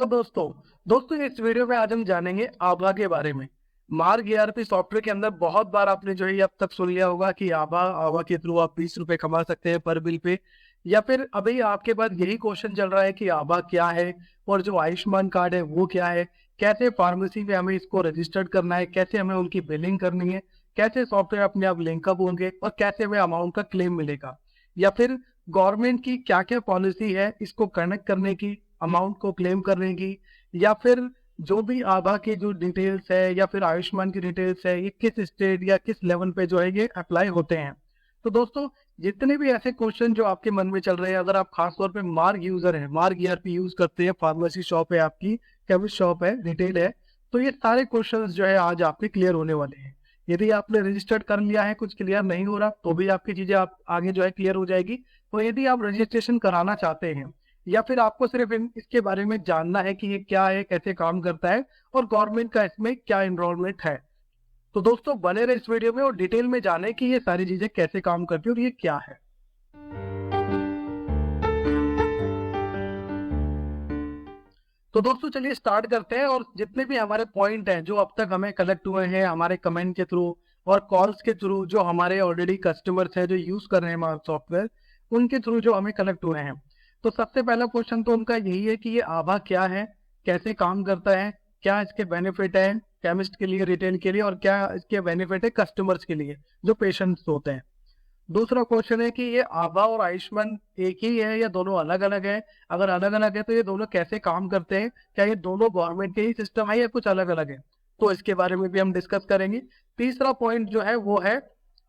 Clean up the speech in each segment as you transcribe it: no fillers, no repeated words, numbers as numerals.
तो दोस्तों इस वीडियो में आज हम जानेंगे आभा के बारे में। मार्ग ईआरपी सॉफ्टवेयर के अंदर बहुत बार आपने जो है ये अब तक सुन लिया होगा कि आभा आभा के थ्रू आप 20 रुपए कमा सकते हैं पर बिल पे। या फिर अभी आपके पास यही क्वेश्चन चल रहा है कि आभा क्या है और जो आयुष्मान कार्ड है वो क्या है, कैसे फार्मेसी में हमें इसको रजिस्टर्ड करना है, कैसे हमें उनकी बिलिंग करनी है, कैसे सॉफ्टवेयर अपने आप लिंकअप होंगे और कैसे हमें अमाउंट का क्लेम मिलेगा, या फिर गवर्नमेंट की क्या क्या पॉलिसी है इसको कनेक्ट करने की, अमाउंट को क्लेम करने की, या फिर जो भी आभा की जो डिटेल्स है या फिर आयुष्मान की डिटेल्स है ये किस स्टेट या किस लेवल पे जो है ये अप्लाई होते हैं। तो दोस्तों जितने भी ऐसे क्वेश्चन जो आपके मन में चल रहे हैं, अगर आप खास तौर पे मार्ग यूजर हैं, मार्ग ईआरपी यूज करते हैं, फार्मेसी शॉप है आपकी, केमिस्ट शॉप है, रिटेल है, तो ये सारे क्वेश्चन जो है आज आपके क्लियर होने वाले हैं। यदि आपने रजिस्टर्ड कर लिया है, कुछ क्लियर नहीं हो रहा तो भी आपकी चीजें आप आगे जो है क्लियर हो जाएगी। तो यदि आप रजिस्ट्रेशन कराना चाहते हैं या फिर आपको सिर्फ इसके बारे में जानना है कि ये क्या है, कैसे काम करता है और गवर्नमेंट का इसमें क्या इन्वॉल्वमेंट है, तो दोस्तों बने रहे इस वीडियो में और डिटेल में जाने कि ये सारी चीजें कैसे काम करती है और ये क्या है। तो दोस्तों चलिए स्टार्ट करते हैं और जितने भी हमारे पॉइंट हैं जो अब तक हमें कलेक्ट हुए हैं हमारे कमेंट के थ्रू और कॉल्स के थ्रू, जो हमारे ऑलरेडी कस्टमर्स हैं जो यूज कर रहे हैं हमारा सॉफ्टवेयर, उनके थ्रू जो हमें कलेक्ट हुए हैं। तो सबसे पहला क्वेश्चन तो उनका यही है कि ये आभा क्या है, कैसे काम करता है, क्या इसके बेनिफिट है केमिस्ट के लिए, रिटेल के लिए, और क्या इसके बेनिफिट है कस्टमर्स के लिए जो पेशेंट्स होते हैं। दूसरा क्वेश्चन है कि ये आभा और आयुष्मान एक ही है या दोनों अलग अलग है, अगर अलग अलग है तो ये दोनों कैसे काम करते हैं, क्या ये दोनों गवर्नमेंट के ही सिस्टम है या कुछ अलग अलग है, तो इसके बारे में भी हम डिस्कस करेंगे। तीसरा पॉइंट जो है वो है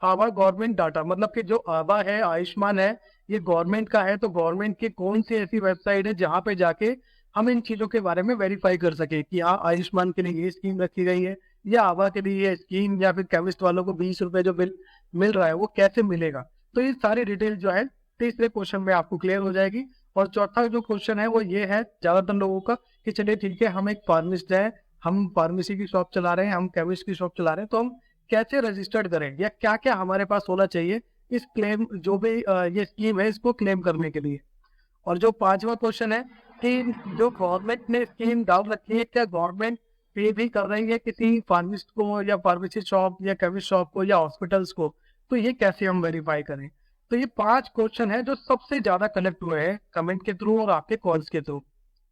आभा गवर्नमेंट डाटा, मतलब कि जो आभा है, आयुष्मान है, ये गवर्नमेंट का है, तो गवर्नमेंट की कौन सी ऐसी वेबसाइट है जहाँ पे जाके हम इन चीजों के बारे में वेरीफाई कर सके कि हाँ आयुष्मान के लिए ये स्कीम रखी गई है या आभा के लिए ये स्कीम, या फिर केमिस्ट वालों को 20 रुपए जो बिल मिल रहा है वो कैसे मिलेगा। तो ये सारी डिटेल जो है तीसरे क्वेश्चन में आपको क्लियर हो जाएगी। और चौथा जो क्वेश्चन है वो ये है ज्यादातर लोगों का कि चलिए ठीक है, हम एक फार्मिस्ट है, हम फार्मेसी की शॉप चला रहे हैं, हम केमिस्ट की शॉप चला रहे हैं, तो हम कैसे रजिस्टर्ड करें या क्या क्या हमारे पास होना चाहिए इस क्लेम, जो भी ये स्कीम है इसको क्लेम करने के लिए। और जो पांचवा क्वेश्चन है कि जो गवर्नमेंट ने स्कीम डाल रखी है, क्या गवर्नमेंट पे भी कर रही है किसी फार्मिस्ट को या फार्मेसी शॉप या केमिस्ट शॉप को या हॉस्पिटल्स को, तो ये कैसे हम वेरीफाई करें। तो ये 5 क्वेश्चन है जो सबसे ज्यादा कलेक्ट हुए हैं कमेंट के थ्रू और आपके कॉल्स के थ्रू।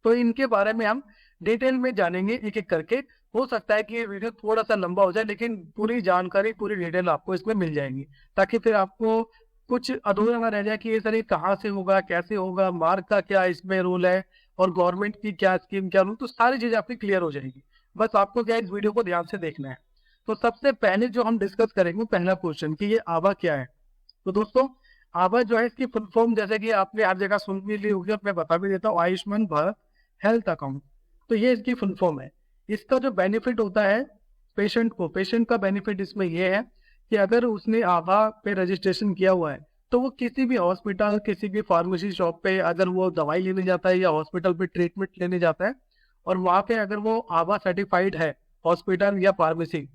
तो इनके बारे में हम डिटेल में जानेंगे एक एक करके। हो सकता है कि ये वीडियो थोड़ा सा लंबा हो जाए लेकिन पूरी जानकारी, पूरी डिटेल आपको इसमें मिल जाएगी, ताकि फिर आपको कुछ अधूरा ना रह जाए कि ये सर ये कहाँ से होगा, कैसे होगा, मार्क का क्या इसमें रूल है और गवर्नमेंट की क्या स्कीम, क्या रूल, तो सारी चीजें आपकी क्लियर हो जाएगी। बस आपको क्या इस वीडियो को ध्यान से देखना है। तो सबसे पहले जो हम डिस्कस करेंगे पहला क्वेश्चन कि ये आभा क्या है। तो दोस्तों आभा जो है इसकी फुल फॉर्म जैसे कि आपने हर जगह सुन भी ली होगी और मैं बता भी देता हूँ, आयुष्मान भारत हेल्थ अकाउंट। तो ये इसकी फुल फॉर्म है। इसका जो बेनिफिट होता है पेशेंट को, पेशेंट का बेनिफिट इसमें यह है कि अगर उसने आभा पे रजिस्ट्रेशन किया हुआ है तो वो किसी भी हॉस्पिटल, किसी भी फार्मेसी शॉप पे अगर वो दवाई लेने जाता है या हॉस्पिटल पे ट्रीटमेंट लेने जाता है और वहां पे अगर वो आभा सर्टिफाइड है हॉस्पिटल या फार्मेसी,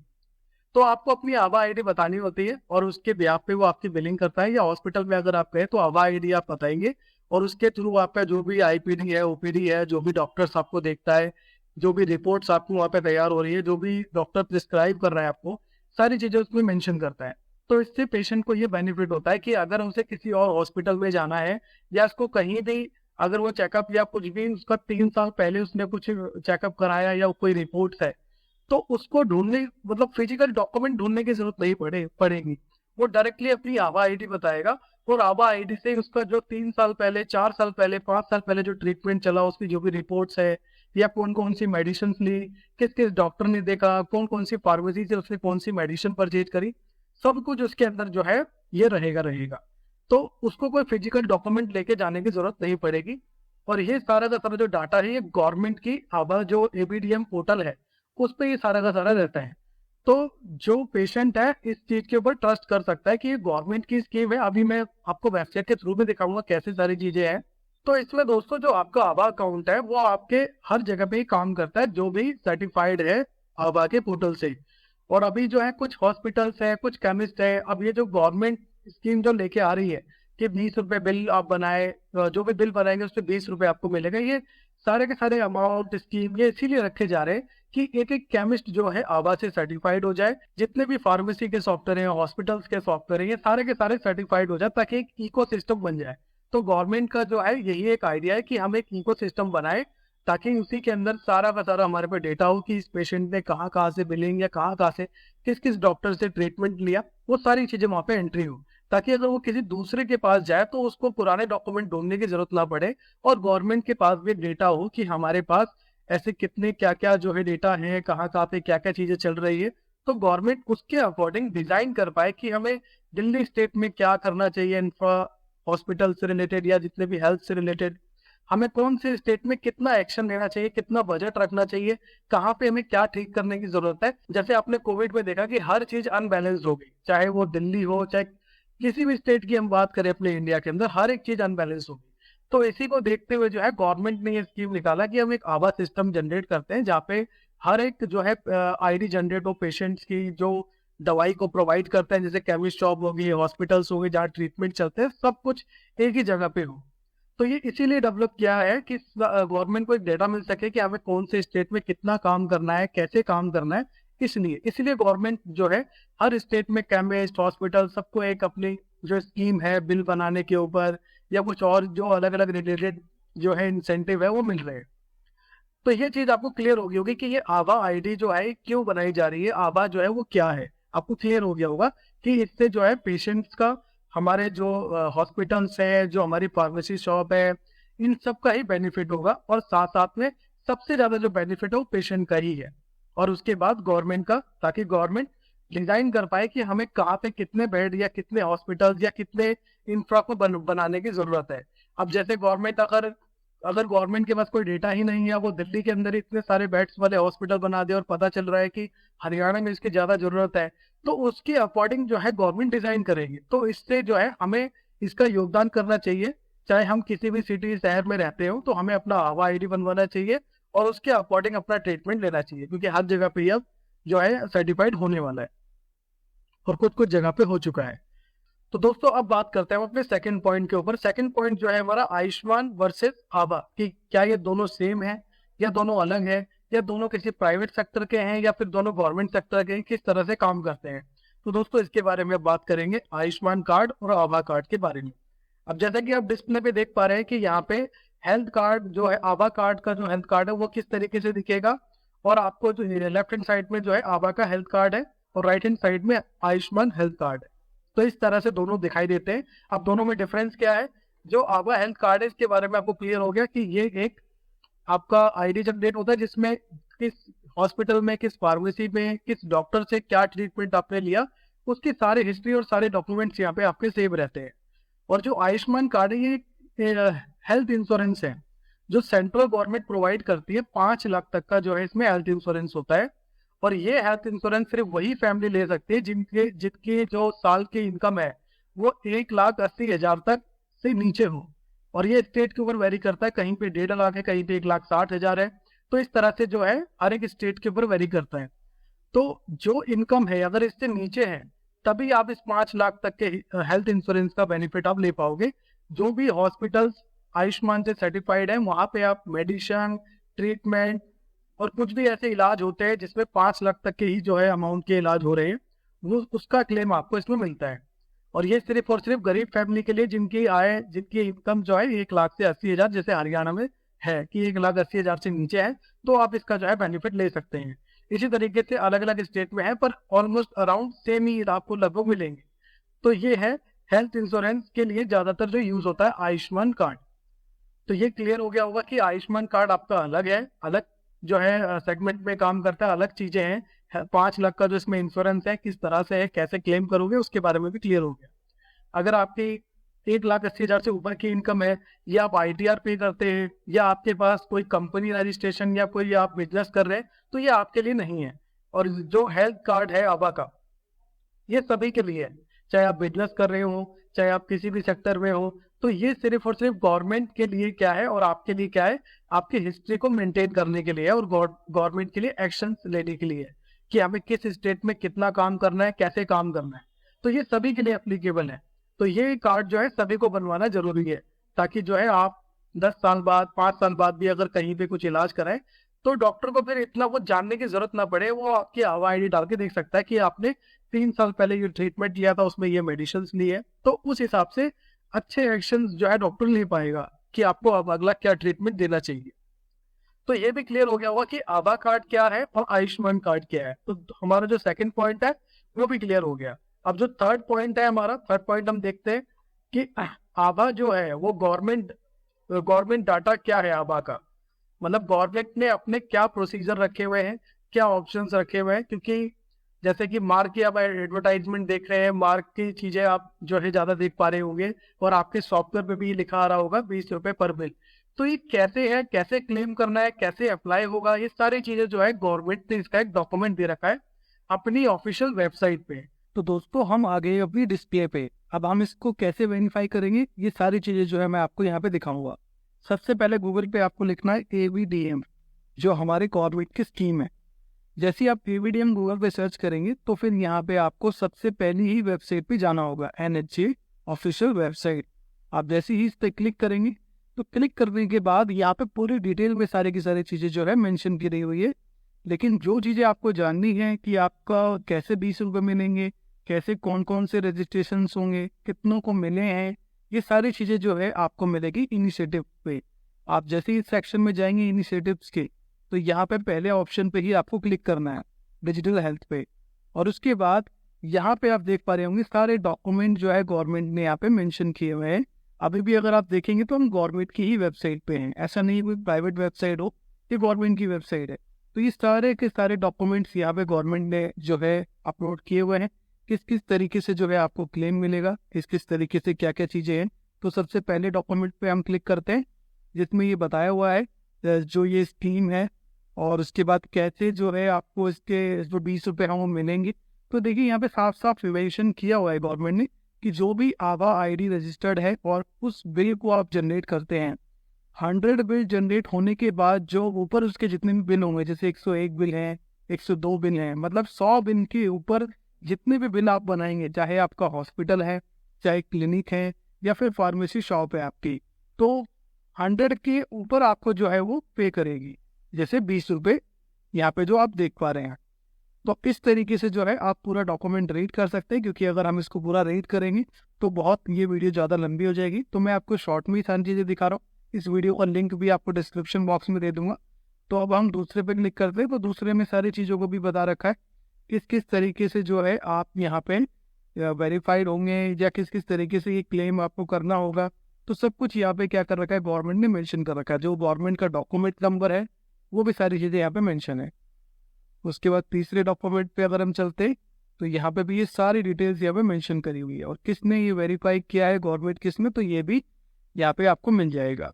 तो आपको अपनी आभा आईडी बतानी होती है और उसके ब्याह पे वो आपकी बिलिंग करता है। या हॉस्पिटल में अगर आप गए तो आभा आईडी आप बताएंगे और उसके थ्रू आपका जो भी आईपीडी है, ओपीडी है, जो भी डॉक्टर्स आपको देखता है, जो भी रिपोर्ट्स आपको वहाँ पे तैयार हो रही है, जो भी डॉक्टर प्रिस्क्राइब कर रहा है आपको, सारी चीजें उसमें मेंशन करता है। तो इससे पेशेंट को ये बेनिफिट होता है कि अगर उसे किसी और हॉस्पिटल में जाना है या उसको कहीं भी अगर वो चेकअप या कुछ भी उसका 3 साल पहले उसने कुछ चेकअप कराया या कोई रिपोर्ट्स है, तो उसको ढूंढने, मतलब फिजिकल डॉक्यूमेंट ढूंढने की जरूरत नहीं पड़ेगी। वो डायरेक्टली अपनी आभा आईडी बताएगा और आभा आईडी से उसका जो 3 साल पहले, 4 साल पहले, 5 साल पहले जो ट्रीटमेंट चला, उसकी जो भी रिपोर्ट्स है या कौन कौन सी मेडिसिन ली, किस किस डॉक्टर ने देखा, कौन कौन सी फार्मेसी से उसने कौन सी मेडिसिन परचेज करी, सब कुछ उसके अंदर जो है ये रहेगा। तो उसको कोई फिजिकल डॉक्यूमेंट लेके जाने की जरूरत नहीं पड़ेगी। और ये सारा का सारा जो डाटा है ये गवर्नमेंट की आभा जो एबीडीएम पोर्टल है उस पर ये सारा का सारा रहता है। तो जो पेशेंट है इस चीज के ऊपर ट्रस्ट कर सकता है कि ये गवर्नमेंट की स्कीम है। अभी मैं आपको वेबसाइट के थ्रू में दिखाऊंगा कैसे सारी चीजें हैं। तो इसमें दोस्तों जो आपका आभा अकाउंट है वो आपके हर जगह पे ही काम करता है, जो भी सर्टिफाइड है आभा के पोर्टल से। और अभी जो है कुछ हॉस्पिटल्स है, कुछ केमिस्ट है, अब ये जो गवर्नमेंट स्कीम जो लेके आ रही है कि 20 रुपए बिल आप बनाए, जो भी बिल बनाएंगे उस पर 20 रुपए आपको मिलेगा, ये सारे के सारे अमाउंट स्कीम ये इसीलिए रखे जा रहे हैं कि एक एक केमिस्ट जो है आभा से सर्टिफाइड हो जाए, जितने भी फार्मेसी के सॉफ्टवेयर हैं, हॉस्पिटल्स के सॉफ्टवेयर हैं, ये सारे के सारे सर्टिफाइड हो जाए ताकि एक इकोसिस्टम बन जाए। तो गवर्नमेंट का जो है यही एक आइडिया है कि हम एक इकोसिस्टम बनाए ताकि उसी के अंदर सारा का सारा हमारे पे डेटा हो कि इस पेशेंट ने कहाँ कहाँ से बिलिंग या कहाँ कहाँ से किस किस डॉक्टर से ट्रीटमेंट लिया, वो सारी चीजें वहाँ पे एंट्री हो, ताकि अगर वो किसी दूसरे के पास जाए तो उसको पुराने डॉक्यूमेंट ढूंढने की जरूरत ना पड़े, और गवर्नमेंट के पास भी डेटा हो कि हमारे पास ऐसे कितने क्या क्या जो है डेटा है, कहाँ कहाँ पे क्या क्या चीजें चल रही है। तो गवर्नमेंट उसके अकॉर्डिंग डिजाइन कर पाए कि हमें दिल्ली स्टेट में क्या करना चाहिए, इंफ्रा हॉस्पिटल से रिलेटेड या जितने भी हेल्थ से रिलेटेड, हमें कौन से स्टेट में कितना एक्शन लेना चाहिए, कितना बजट रखना चाहिए, कहाँ पे हमें क्या ठीक करने की जरूरत है। जैसे आपने कोविड में देखा कि हर चीज अनबैलेंस्ड हो गई, चाहे वो दिल्ली हो चाहे किसी भी स्टेट की हम बात करें अपने इंडिया के अंदर, हर एक चीज अनबैलेंस होगी। तो इसी को देखते हुए जो है गवर्नमेंट ने ये स्कीम निकाला कि हम एक आभा सिस्टम जनरेट करते हैं जहाँ पे हर एक जो है आईडी जनरेट हो पेशेंट्स की, जो दवाई को प्रोवाइड करते हैं, जैसे केमिस्ट शॉप होगी, हॉस्पिटल्स होगी जहाँ ट्रीटमेंट चलते हैं, सब कुछ एक ही जगह पे हो। तो ये इसीलिए डेवलप किया है कि गवर्नमेंट को एक डेटा मिल सके कि हमें कौन से स्टेट में कितना काम करना है, कैसे काम करना है। इसलिए गवर्नमेंट जो है हर स्टेट में केमिस्ट हॉस्पिटल सबको एक अपनी जो स्कीम है बिल बनाने के ऊपर या कुछ और जो अलग अलग रिलेटेड जो है इंसेंटिव है वो मिल रहे हैं। तो ये चीज आपको क्लियर हो गई होगी कि ये आभा आईडी जो है क्यों बनाई जा रही है, आभा जो है वो क्या है, आपको क्लियर हो गया होगा कि इससे जो है पेशेंट्स का, हमारे जो हॉस्पिटल्स है, जो हमारी फार्मेसी शॉप है, इन सब का ही बेनिफिट होगा, और साथ साथ में सबसे ज्यादा जो बेनिफिट है वो पेशेंट का ही है, और उसके बाद गवर्नमेंट का, ताकि गवर्नमेंट डिजाइन कर पाए कि हमें कहाँ पे कितने बेड या कितने हॉस्पिटल्स या कितने इंफ्रा को बनाने की जरूरत है। अब जैसे गवर्नमेंट अगर अगर गवर्नमेंट के पास कोई डेटा ही नहीं है, वो दिल्ली के अंदर इतने सारे बेड्स वाले हॉस्पिटल बना दे और पता चल रहा है कि हरियाणा में इसकी ज्यादा जरूरत है, तो उसके अकॉर्डिंग जो है गवर्नमेंट डिजाइन करेगी। तो इससे जो है हमें इसका योगदान करना चाहिए, चाहे हम किसी भी सिटी शहर में रहते हो, तो हमें अपना आभा आईडी बनवाना चाहिए और उसके अकॉर्डिंग अपना ट्रीटमेंट लेना चाहिए, क्योंकि हर जगह पे अब जो है सर्टिफाइड होने वाला है और कुछ कुछ जगह पे हो चुका है। तो दोस्तों अब बात करते हैं हम अपने सेकंड पॉइंट के ऊपर। सेकंड पॉइंट जो है हमारा आयुष्मान वर्सेस आभा, कि क्या ये दोनों सेम है या दोनों अलग है, या दोनों किसी प्राइवेट सेक्टर के हैं या फिर दोनों गवर्नमेंट सेक्टर के हैं, किस तरह से काम करते हैं। तो दोस्तों इसके बारे में बात करेंगे, आयुष्मान कार्ड और आभा कार्ड के बारे में। अब जैसा कि आप डिस्प्ले पे देख पा रहे हैं कि यहाँ पे हेल्थ कार्ड जो है, आभा कार्ड का जो हेल्थ कार्ड है वो किस तरीके से दिखेगा, और आपको जो लेफ्ट हैंड साइड में जो है आभा का हेल्थ कार्ड है और राइट हैंड साइड में आयुष्मान हेल्थ कार्ड है। तो इस तरह से दोनों दिखाई देते हैं। अब दोनों में डिफरेंस क्या है, जो आभा हेल्थ कार्ड है इसके बारे में आपको क्लियर हो गया कि ये एक आपका आईडी जनरेट होता है जिसमें किस हॉस्पिटल में, किस फार्मेसी में, किस डॉक्टर से क्या ट्रीटमेंट आपने लिया, उसकी सारी हिस्ट्री और सारे डॉक्यूमेंट्स यहाँ पे आपके सेव रहते हैं। और जो आयुष्मान कार्ड है ये हेल्थ इंश्योरेंस है जो सेंट्रल गवर्नमेंट प्रोवाइड करती है। 5 लाख तक का जो है इसमें हेल्थ इंश्योरेंस होता है, और ये हेल्थ इंश्योरेंस सिर्फ वही फैमिली ले सकती है जिनके जो साल की इनकम है वो 1,80,000 तक से नीचे हो। और ये स्टेट के ऊपर वेरी करता है, कहीं पे 1.5 लाख है, कहीं पे 1,60,000 है। तो इस तरह से जो है हर एक स्टेट के ऊपर वेरी करता है। तो जो इनकम है अगर इससे नीचे है तभी आप इस 5 लाख तक के हेल्थ इंश्योरेंस का बेनिफिट आप ले पाओगे। जो भी हॉस्पिटल्स आयुष्मान से सर्टिफाइड है वहां पे आप मेडिसिन, ट्रीटमेंट और कुछ भी ऐसे इलाज होते हैं जिसमें 5 लाख तक के ही जो है अमाउंट के इलाज हो रहे हैं, वो उसका क्लेम आपको इसमें मिलता है। और ये सिर्फ और सिर्फ गरीब फैमिली के लिए जिनकी इनकम जो है 1,80,000 जैसे हरियाणा में है कि 1,80,000 से नीचे है, तो आप इसका जो है बेनिफिट ले सकते हैं। इसी तरीके से अलग अलग स्टेट में है पर ऑलमोस्ट अराउंड सेम ही आपको लगभग मिलेंगे। तो ये है हेल्थ इंश्योरेंस के लिए ज्यादातर जो यूज होता है आयुष्मान कार्ड। तो ये क्लियर हो गया होगा कि आयुष्मान कार्ड आपका अलग है, अलग जो है सेगमेंट में काम करता है, अलग चीजें हैं। 5 लाख का जो इसमें इंश्योरेंस है किस तरह से है, कैसे क्लेम करोगे, उसके बारे में भी क्लियर हो गया। अगर आपकी 1,80,000 से ऊपर की इनकम है, या आप ITR पे करते हैं, या आपके पास कोई कंपनी रजिस्ट्रेशन या कोई आप बिजनेस कर रहे हैं, तो ये आपके लिए नहीं है। और जो हेल्थ कार्ड है आभा का, ये सभी के लिए है, चाहे आप बिजनेस कर रहे हो, चाहे आप किसी भी सेक्टर में हो। तो ये सिर्फ और सिर्फ गवर्नमेंट के लिए क्या है और आपके लिए क्या है, आपकी हिस्ट्री को मेंटेन करने के लिए और गवर्नमेंट के लिए एक्शंस लेने के लिए कि हमें किस स्टेट में कितना काम करना है, कैसे काम करना है। तो ये सभी के लिए एप्लीकेबल है। तो ये कार्ड जो है सभी को बनवाना जरूरी है, ताकि जो है आप 10 साल बाद 5 साल बाद भी अगर कहीं पे कुछ इलाज कराएं तो डॉक्टर को फिर इतना वो जानने की जरूरत ना पड़े, वो आपकी आवा आईडी डाल के देख सकता है कि आपने 3 साल पहले ये ट्रीटमेंट लिया था, उसमें ये मेडिसिन लिए, तो उस हिसाब से अच्छे एक्शन जो है डॉक्टर ले पाएगा कि आपको अब अगला क्या ट्रीटमेंट देना चाहिए। तो ये भी क्लियर हो गया होगा कि आभा कार्ड क्या है और आयुष्मान कार्ड क्या है। तो हमारा जो सेकंड पॉइंट है वो भी क्लियर हो गया। अब जो थर्ड पॉइंट है, हमारा थर्ड पॉइंट हम देखते हैं कि आभा जो है वो गवर्नमेंट गवर्नमेंट डाटा क्या है आभा का, मतलब गवर्नमेंट ने अपने क्या प्रोसीजर रखे हुए हैं, क्या ऑप्शंस रखे हुए हैं। क्योंकि जैसे कि मार्क की आप एडवर्टाइजमेंट देख रहे हैं, मार्क की चीजें आप जो है ज्यादा देख पा रहे होंगे और आपके सॉफ्टवेयर पे भी लिखा आ रहा होगा 20 रुपए पर बिल। तो ये कैसे है, कैसे क्लेम करना है, कैसे अप्लाई होगा, ये सारी चीजें जो है गवर्नमेंट ने इसका एक डॉक्यूमेंट दे रखा है अपनी ऑफिशियल वेबसाइट पे। तो दोस्तों हम आ गए अपनी डिस्प्ले पे। अब हम इसको कैसे वेरीफाई करेंगे, ये सारी चीजें जो है मैं आपको यहाँ पे दिखाऊंगा। सबसे पहले गूगल पे आपको लिखना है AVDM, जो हमारे गवर्नमेंट की स्कीम है। जैसे ही आप AVDM गूगल पे सर्च करेंगे तो फिर यहाँ पे आपको सबसे पहली ही वेबसाइट पे जाना होगा, NHA ऑफिशियल वेबसाइट। आप जैसे ही इस पे क्लिक करेंगे तो क्लिक करने के बाद यहाँ पे पूरी डिटेल में सारी की सारी चीजें जो है मेंशन की रही हुई है। लेकिन जो चीजें आपको जाननी है कि आपका कैसे 20 रुपये मिलेंगे, कैसे कौन कौन से रजिस्ट्रेशन होंगे, कितनों को मिले हैं, ये सारी चीजें जो है आपको मिलेगी इनिशिएटिव पे। आप जैसे ही सेक्शन में जाएंगे इनिशिएटिव्स के, तो यहाँ पे पहले ऑप्शन पे ही आपको क्लिक करना है, डिजिटल हेल्थ पे। और उसके बाद यहाँ पे आप देख पा रहे होंगे सारे डॉक्यूमेंट जो है गवर्नमेंट ने यहाँ पे मेंशन किए हुए हैं। अभी भी अगर आप देखेंगे तो हम गवर्नमेंट की ही वेबसाइट पे हैं, ऐसा नहीं कोई प्राइवेट वेबसाइट हो, ये गवर्नमेंट की वेबसाइट है। तो ये सारे के सारे डॉक्यूमेंट्स यहाँ पे गवर्नमेंट ने जो है अपलोड किए हुए हैं, किस किस तरीके से जो है आपको क्लेम मिलेगा, किस किस तरीके से क्या क्या चीज़ें हैं। तो सबसे पहले डॉक्यूमेंट पे हम क्लिक करते हैं जिसमें ये बताया हुआ है जो ये स्कीम है, और उसके बाद कैसे जो है आपको इसके जो 20 रुपये हैं वो मिलेंगे। तो देखिए यहाँ पे साफ साफ रिवेशन किया हुआ है गवर्नमेंट ने कि जो भी आभा आईडी रजिस्टर्ड है और उस बिल को आप जनरेट करते हैं, 100 बिल जनरेट होने के बाद जो ऊपर उसके जितने भी बिल होंगे, जैसे 101 बिल हैं, 102 बिल हैं, मतलब 100 बिल के ऊपर जितने भी बिल आप बनाएंगे, चाहे आपका हॉस्पिटल है, चाहे क्लिनिक है, या फिर फार्मेसी शॉप है आपकी, तो 100 के ऊपर आपको जो है वो पे करेगी। जैसे 20 रुपये यहाँ पे जो आप देख पा रहे हैं। तो इस तरीके से जो है आप पूरा डॉक्यूमेंट रीड कर सकते हैं, क्योंकि अगर हम इसको पूरा रीड करेंगे तो बहुत ये वीडियो ज़्यादा लंबी हो जाएगी। तो मैं आपको शॉर्ट में ही सारी चीज़ें दिखा रहा हूँ। इस वीडियो का लिंक भी आपको डिस्क्रिप्शन बॉक्स में दे दूंगा। तो अब हम दूसरे पे क्लिक करते हैं, तो दूसरे में सारी चीज़ों को भी बता रखा है किस किस तरीके से जो है आप यहाँ पे वेरीफाइड होंगे, या किस किस तरीके से ये क्लेम आपको करना होगा। तो सब कुछ यहाँ पे क्या कर रखा है, गवर्नमेंट ने मेंशन कर रखा है। जो गवर्नमेंट का डॉक्यूमेंट नंबर है वो भी सारी चीज़ें यहाँ पे मेंशन है। उसके बाद तीसरे डॉक्यूमेंट पे अगर हम चलते तो यहाँ पे भी ये सारी डिटेल्स यहाँ पे मेंशन करी हुई है, और किसने ये वेरीफाई किया है गवर्नमेंट किसने, तो ये भी यहाँ पे आपको मिल जाएगा।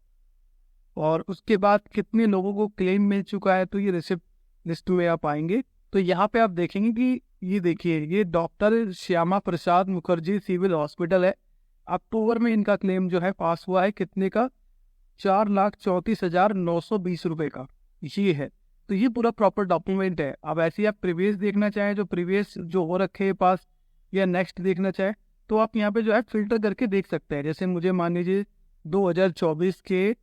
और उसके बाद कितने लोगों को क्लेम मिल चुका है, तो ये रिसिप्ट लिस्ट में आप आएंगे तो यहाँ पे आप देखेंगे कि ये देखिए, ये doctor Shyama Prasad Mukherjee civil hospital है। अक्टूबर में इनका क्लेम जो है पास हुआ है, कितने का, 4,34,920 रुपये का ये है। तो ये पूरा प्रॉपर डॉक्यूमेंट है। अब ऐसे ही आप प्रीवियस देखना चाहें, जो प्रीवियस जो हो रखे हैं पास, या नेक्स्ट देखना चाहें, तो आप यहाँ पे जो है फिल्टर करके देख सकते हैं। जैसे मुझे मान लीजिए 2024 के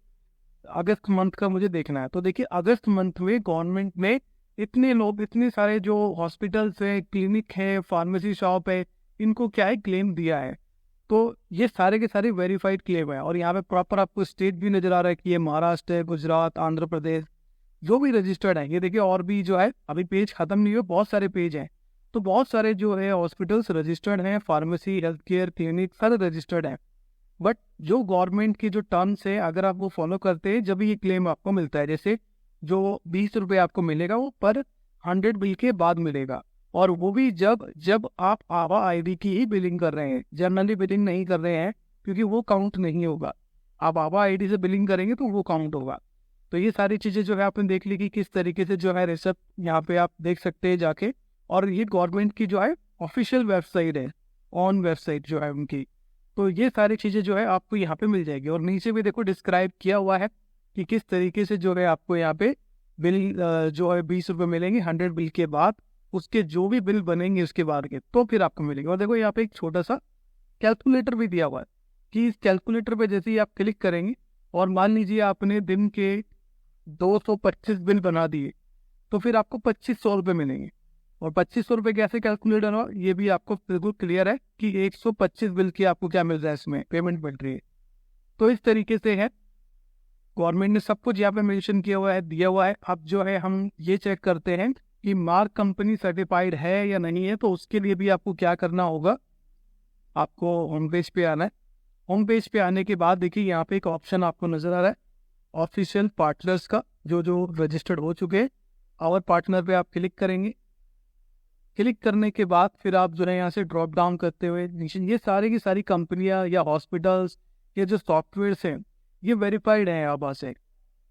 अगस्त मंथ का मुझे देखना है, तो देखिए अगस्त मंथ में गवर्नमेंट ने इतने लोग, इतने सारे जो हॉस्पिटल्स हैं, क्लिनिक है, फार्मेसी शॉप है, इनको क्या है क्लेम दिया है। तो ये सारे के सारे वेरीफाइड क्लेम है। और यहाँ पे प्रॉपर आपको स्टेट भी नजर आ रहा है कि ये महाराष्ट्र है, गुजरात, आंध्र प्रदेश, जो भी रजिस्टर्ड है। ये देखिए और भी जो है अभी पेज खत्म नहीं हुए, बहुत सारे पेज हैं। तो बहुत सारे जो है हॉस्पिटल्स रजिस्टर्ड हैं, फार्मेसी, हेल्थ केयर, क्लिनिक सारे रजिस्टर्ड हैं। बट जो गवर्नमेंट की जो टर्म्स है अगर आप वो फॉलो करते हैं, जब ये क्लेम आपको मिलता है, जैसे जो 20 रुपये आपको मिलेगा वो पर 100 बिल के बाद मिलेगा, और वो भी जब आप आभा आईडी की ही बिलिंग कर रहे हैं, जनरली बिलिंग नहीं कर रहे हैं, क्योंकि वो काउंट नहीं होगा। आप आभा आईडी से बिलिंग करेंगे तो वो काउंट होगा। तो ये सारी चीज़ें जो है आपने देख ली कि किस तरीके से जो है रिसिप्ट यहाँ पे आप देख सकते हैं जाके। और ये गवर्नमेंट की जो है ऑफिशियल वेबसाइट है, ऑन वेबसाइट जो है उनकी। तो ये सारी चीज़ें जो है आपको यहाँ पे मिल जाएगी। और नीचे भी देखो डिस्क्राइब किया हुआ है कि किस तरीके से जो है आपको यहाँ पे बिल जो है 20 रुपये मिलेंगे 100 बिल के बाद, उसके जो भी बिल बनेंगे उसके बाद के, तो फिर आपको मिलेंगे। और देखो यहाँ पे एक छोटा सा कैलकुलेटर भी दिया हुआ है कि इस कैलकुलेटर पे जैसे ही आप क्लिक करेंगे और मान लीजिए आपने दिन के 225 बिल बना दिए, तो फिर आपको 2500 रुपये मिलेंगे। और 2500 रुपये कैसे कैलकुलेट होगा, ये भी आपको बिल्कुल क्लियर है कि 125 बिल की आपको क्या मिल रहा है, इसमें पेमेंट मिल रही है। तो इस तरीके से है, गवर्नमेंट ने सब कुछ यहाँ पे मेंशन किया हुआ है, दिया हुआ है। अब जो है हम ये चेक करते हैं कि मार्क कंपनी सर्टिफाइड है या नहीं है। तो उसके लिए भी आपको क्या करना होगा, आपको होम पेज पे आना है। होम पेज पे आने के बाद देखिए यहाँ पे एक ऑप्शन आपको नजर आ रहा है ऑफिशियल पार्टनर्स का, जो जो रजिस्टर्ड हो चुके हैं। आवर पार्टनर पे आप क्लिक करेंगे। क्लिक करने के बाद फिर आप जो है यहाँ से ड्रॉप डाउन करते हुए नीचे ये सारी की सारी कंपनियां या हॉस्पिटल्स, ये जो सॉफ्टवेयर्स हैं ये वेरीफाइड हैं आभा से।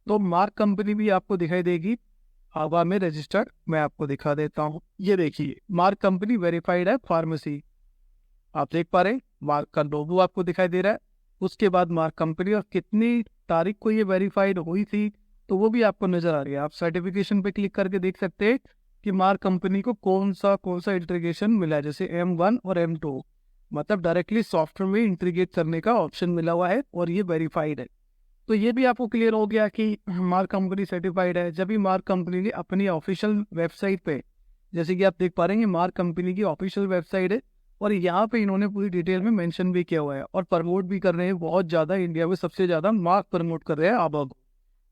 तो मार्क कंपनी भी आपको दिखाई देगी आभा में रजिस्टर्ड। मैं आपको दिखा देता हूँ, ये देखिए मार्क कंपनी वेरीफाइड है फार्मेसी, आप देख पा रहे हैं। मार्क का लोगो आपको दिखाई दे रहा है। उसके बाद मार्क कंपनी और कितनी तारीख को ये वेरीफाइड हुई थी तो वो भी आपको नजर आ रही है। आप सर्टिफिकेशन पे क्लिक करके देख सकते हैं कि मार्क कंपनी को कौन सा इंटीग्रेशन मिला है, जैसे M1 और M2, मतलब डायरेक्टली सॉफ्टवेयर में इंटीग्रेट करने का ऑप्शन मिला हुआ है और ये वेरीफाइड है। तो ये भी आपको क्लियर हो गया कि मार्क कंपनी सर्टिफाइड है। जब भी मार्क कंपनी ने अपनी ऑफिशियल वेबसाइट पे, जैसे कि आप देख पा रहे हैं मार्क कंपनी की ऑफिशियल वेबसाइट है और यहाँ पे इन्होंने पूरी डिटेल में मेंशन भी किया हुआ है और प्रमोट भी कर रहे हैं बहुत ज़्यादा। इंडिया में सबसे ज़्यादा मार्क प्रमोट कर रहे हैं आभा को।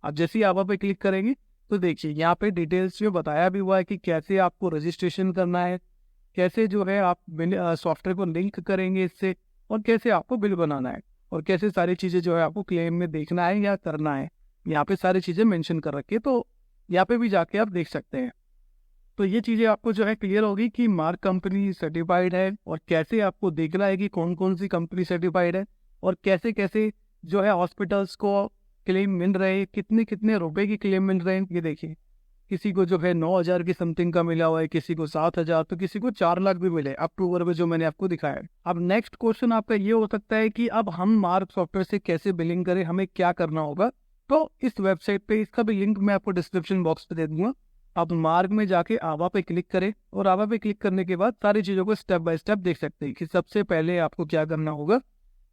आप जैसे ही आभा पे क्लिक करेंगे तो देखिए यहाँ पे डिटेल्स में बताया भी हुआ है कि कैसे आपको रजिस्ट्रेशन करना है, कैसे जो है आप सॉफ्टवेयर को लिंक करेंगे इससे, और कैसे आपको बिल बनाना है, और कैसे सारी चीज़ें जो है आपको क्लेम में देखना है या करना है। यहाँ पे सारी चीज़ें मेंशन कर रखी है, तो यहाँ पे भी जाके आप देख सकते हैं। तो ये चीज़ें आपको जो है क्लियर होगी कि मार्क कंपनी सर्टिफाइड है और कैसे आपको देखना है कि कौन कौन सी कंपनी सर्टिफाइड है और कैसे कैसे जो है हॉस्पिटल्स को क्लेम मिल रहे हैं, कितने कितने रुपए की क्लेम मिल रहे हैं। ये देखिए किसी को जो है 9,000 की समथिंग का मिला हुआ है, किसी को 7,000, तो किसी को 4 लाख भी मिले अक्टूबर में, जो मैंने आपको दिखाया है। अब नेक्स्ट क्वेश्चन आपका ये हो सकता है कि अब हम मार्क सॉफ्टवेयर से कैसे बिलिंग करें, हमें क्या करना होगा। तो इस वेबसाइट पे इसका भी लिंक मैं आपको डिस्क्रिप्शन बॉक्स पे दे दूंगा। आप मार्क में जाके आभा पे क्लिक करें और आभा पे क्लिक करने के बाद सारी चीज़ों को स्टेप बाय स्टेप देख सकते हैं कि सबसे पहले आपको क्या करना होगा,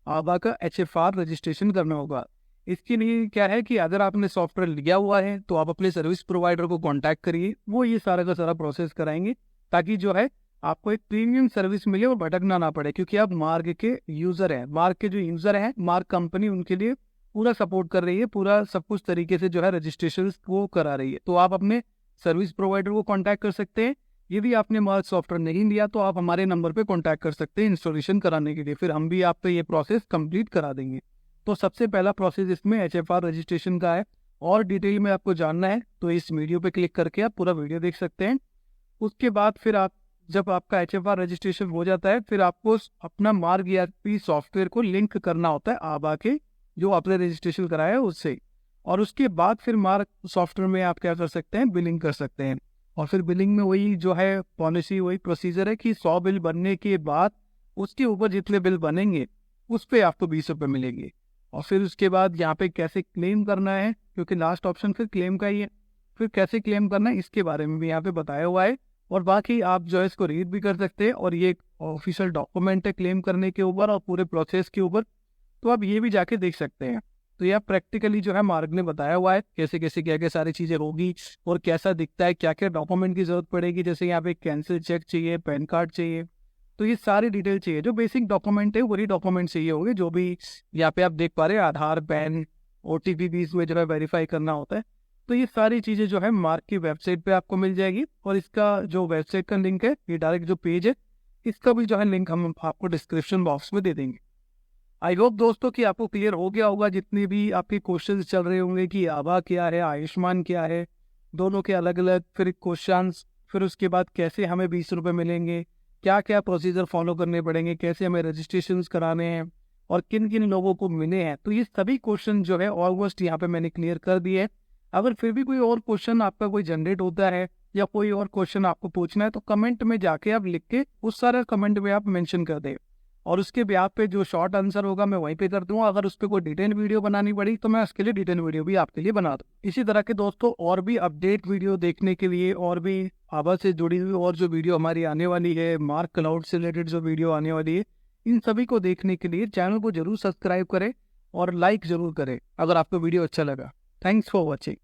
आभा का HFR रजिस्ट्रेशन करना होगा। इसके लिए क्या है कि अगर आपने सॉफ्टवेयर लिया हुआ है तो आप अपने सर्विस प्रोवाइडर को कांटेक्ट करिए, वो ये सारा का सारा प्रोसेस कराएंगे ताकि जो है आपको एक प्रीमियम सर्विस मिले और भटकना ना पड़े। क्योंकि आप मार्क के यूज़र हैं, मार्क के जो यूज़र हैं, मार्क कंपनी उनके लिए पूरा सपोर्ट कर रही है, पूरा सब कुछ तरीके से जो है रजिस्ट्रेशन वो करा रही है। तो आप अपने सर्विस प्रोवाइडर को कांटेक्ट कर सकते हैं। यदि आपने मार्क सॉफ्टवेयर नहीं लिया तो आप हमारे नंबर पे कांटेक्ट कर सकते हैं इंस्टॉलेशन कराने के लिए, फिर हम भी आपको ये प्रोसेस कंप्लीट करा देंगे। तो सबसे पहला प्रोसेस इसमें HFR रजिस्ट्रेशन का है। और डिटेल में आपको जानना है तो इस वीडियो पे क्लिक करके आप पूरा वीडियो देख सकते हैं। उसके बाद फिर आप जब आपका HFR रजिस्ट्रेशन हो जाता है फिर आपको अपना मार्क ERP सॉफ्टवेयर को लिंक करना होता है आभा के जो आपने रजिस्ट्रेशन कराया है उससे। और उसके बाद फिर मार्क सॉफ्टवेयर में आप क्या कर सकते हैं, बिलिंग कर सकते हैं। और फिर बिलिंग में वही जो है पॉलिसी, वही प्रोसीजर है कि 100 बिल बनने के बाद उसके ऊपर जितने बिल बनेंगे उस पर आपको 20 रुपये मिलेंगे। और फिर उसके बाद यहाँ पे कैसे क्लेम करना है, क्योंकि लास्ट ऑप्शन फिर क्लेम का ही है, फिर कैसे क्लेम करना है इसके बारे में भी यहाँ पे बताया हुआ है। और बाकी आप जो है इसको रीड भी कर सकते हैं और ये ऑफिशियल डॉक्यूमेंट है क्लेम करने के ऊपर और पूरे प्रोसेस के ऊपर, तो आप ये भी जाके देख सकते हैं। तो यह प्रैक्टिकली जो है मार्क ने बताया हुआ है कैसे कैसे क्या क्या सारी चीज़ें होगी और कैसा दिखता है, क्या क्या डॉक्यूमेंट की जरूरत पड़ेगी। जैसे यहाँ पे कैंसिल चेक चाहिए, पैन कार्ड चाहिए, तो ये सारी डिटेल चाहिए। जो बेसिक डॉक्यूमेंट है वही डॉक्यूमेंट चाहिए होंगे, जो भी यहाँ पे आप देख पा रहे हैं, आधार, पैन, OTP भी इसमें जो है वेरीफाई करना होता है। तो ये सारी चीज़ें जो है मार्क की वेबसाइट पे आपको मिल जाएगी। और इसका जो वेबसाइट का लिंक है, ये डायरेक्ट जो पेज है, इसका भी जो है लिंक हम आपको डिस्क्रिप्शन बॉक्स में दे देंगे। आई होप दोस्तों कि आपको क्लियर हो गया होगा, जितने भी आपके क्वेश्चंस चल रहे होंगे कि आभा क्या है, आयुष्मान क्या है, दोनों के अलग अलग फिर क्वेश्चंस, फिर उसके बाद कैसे हमें 20 रुपये मिलेंगे, क्या क्या प्रोसीजर फॉलो करने पड़ेंगे, कैसे हमें रजिस्ट्रेशन कराने हैं और किन किन लोगों को मिले हैं। तो ये सभी क्वेश्चन जो है ऑलमोस्ट यहाँ पे मैंने क्लियर कर दिए। अगर फिर भी कोई और क्वेश्चन आपका कोई जनरेट होता है या कोई और क्वेश्चन आपको पूछना है तो कमेंट में जाके आप लिख के उस सारे कमेंट में आप मेंशन कर दें और उसके ब्याह पे जो शॉर्ट आंसर होगा मैं वहीं पे कर दूंगा। अगर उस पर कोई डिटेल वीडियो बनानी पड़ी तो मैं उसके लिए डिटेल वीडियो भी आपके लिए बना दूँ। इसी तरह के दोस्तों और भी अपडेट वीडियो देखने के लिए और भी आभा से जुड़ी हुई और जो वीडियो हमारी आने वाली है, मार्क क्लाउड से रिलेटेड जो वीडियो आने वाली है, इन सभी को देखने के लिए चैनल को जरूर सब्सक्राइब करें और लाइक ज़रूर करें अगर आपको वीडियो अच्छा लगा। Thanks for watching.